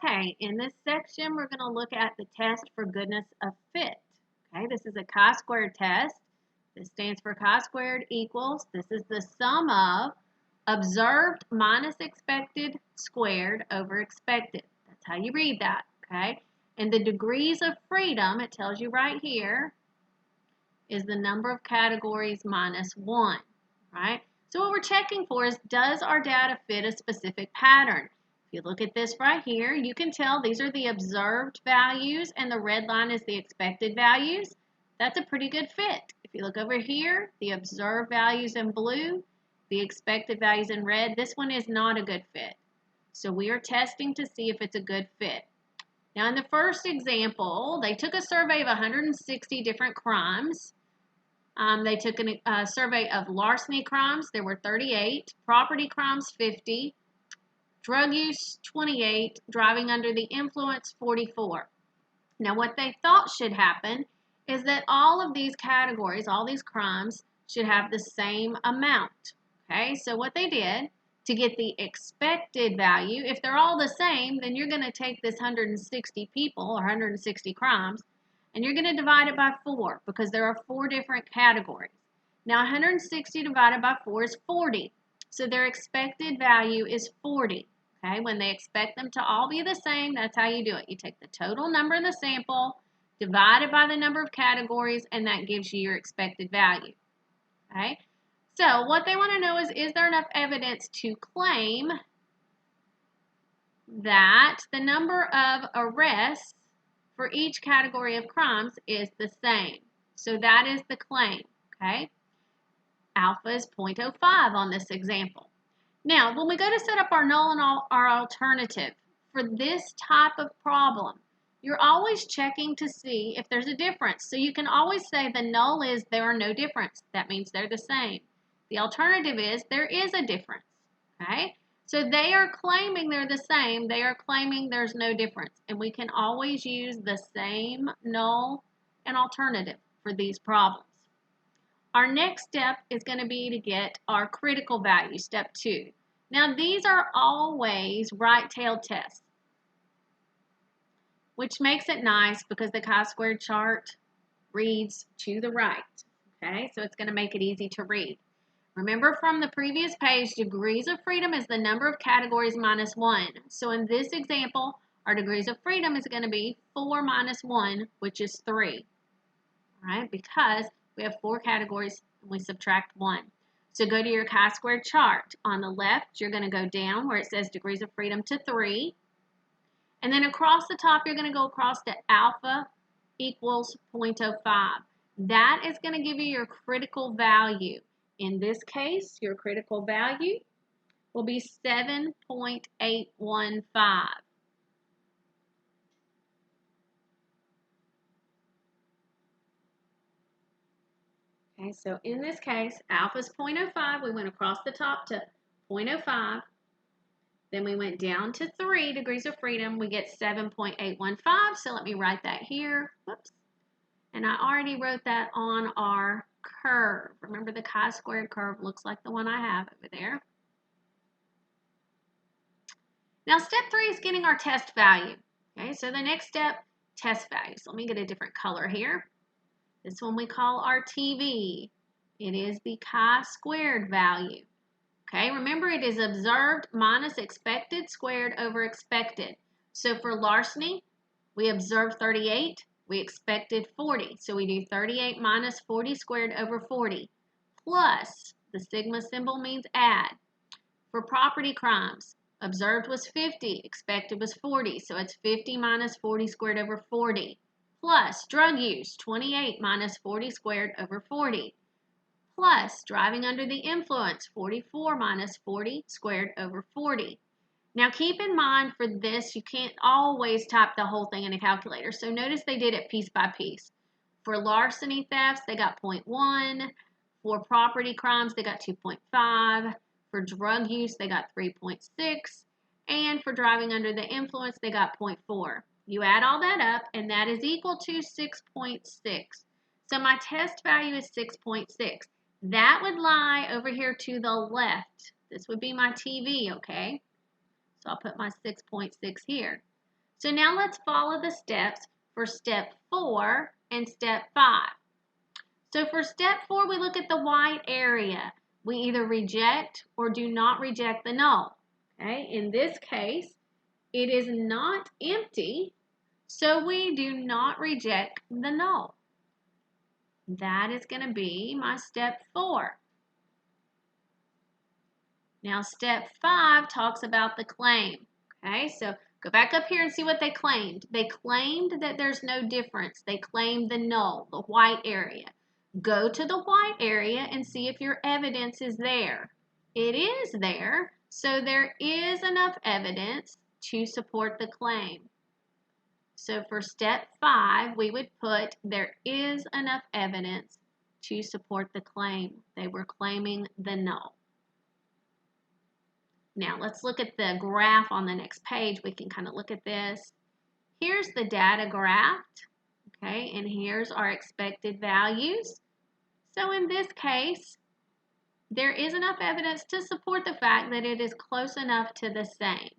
Okay, in this section, we're going to look at the test for goodness of fit. Okay, this is a chi-squared test. This stands for chi-squared equals, this is the sum of observed minus expected squared over expected. That's how you read that, okay? And the degrees of freedom, it tells you right here, is the number of categories minus 1, right? So what we're checking for is, does our data fit a specific pattern? If you look at this right here, you can tell these are the observed values and the red line is the expected values. That's a pretty good fit. If you look over here, the observed values in blue, the expected values in red, this one is not a good fit. So we are testing to see if it's a good fit. Now in the first example, they took a survey of 160 different crimes. They took a survey of larceny crimes. There were 38, property crimes 50, drug use 28, driving under the influence 44. Now what they thought should happen is that all of these categories, all these crimes, should have the same amount. Okay, so what they did to get the expected value, if they're all the same, then you're going to take this 160 people or 160 crimes and you're going to divide it by 4 because there are 4 different categories. Now 160 divided by 4 is 40. So their expected value is 40. Okay, when they expect them to all be the same, that's how you do it. You take the total number in the sample, divide it by the number of categories, and that gives you your expected value. Okay, so what they want to know is there enough evidence to claim that the number of arrests for each category of crimes is the same. So that is the claim, okay? Alpha is 0.05 on this example. Now, when we go to set up our null and our alternative, for this type of problem, you're always checking to see if there's a difference. So you can always say the null is there are no difference. That means they're the same. The alternative is there is a difference, okay? So they are claiming they're the same. They are claiming there's no difference. And we can always use the same null and alternative for these problems. Our next step is going to be to get our critical value, step 2. Now these are always right-tailed tests, which makes it nice because the chi-squared chart reads to the right. Okay, so it's going to make it easy to read. Remember from the previous page, degrees of freedom is the number of categories minus 1. So in this example, our degrees of freedom is going to be 4 minus 1, which is 3. All right, because we have 4 categories and we subtract 1. So go to your chi-squared chart. On the left, you're going to go down where it says degrees of freedom to 3. And then across the top, you're going to go across to alpha equals 0.05. That is going to give you your critical value. In this case, your critical value will be 7.815. Okay, so in this case, alpha is 0.05. We went across the top to 0.05. Then we went down to 3 degrees of freedom. We get 7.815. So let me write that here. Whoops. And I already wrote that on our curve. Remember the chi-squared curve looks like the one I have over there. Now step 3 is getting our test value. Okay, so the next step, test values. Let me get a different color here. This one we call our TV. It is the chi-squared value. Okay, remember it is observed minus expected squared over expected. So for larceny, we observed 38, we expected 40. So we do 38 minus 40 squared over 40. Plus, the sigma symbol means add. For property crimes, observed was 50, expected was 40. So it's 50 minus 40 squared over 40. Plus, drug use, 28 minus 40 squared over 40. Plus, driving under the influence, 44 minus 40 squared over 40. Now keep in mind for this, you can't always type the whole thing in a calculator. So notice they did it piece by piece. For larceny thefts, they got 0.1. For property crimes, they got 2.5. For drug use, they got 3.6. And for driving under the influence, they got 0.4. You add all that up, and that is equal to 6.6. So my test value is 6.6. That would lie over here to the left. This would be my TV, okay? So I'll put my 6.6 here. So now let's follow the steps for step 4 and step 5. So for step 4, we look at the white area. We either reject or do not reject the null. Okay, in this case, it is not empty, so we do not reject the null. That is going to be my step 4. Now step 5 talks about the claim. Okay, so go back up here and see what they claimed. They claimed that there's no difference. They claimed the null, the white area. Go to the white area and see if your evidence is there. It is there, so there is enough evidence to support the claim. So for step 5, we would put there is enough evidence to support the claim. They were claiming the null. Now let's look at the graph on the next page. We can kind of look at this. Here's the data graphed, okay, and here's our expected values. So in this case, there is enough evidence to support the fact that it is close enough to the same.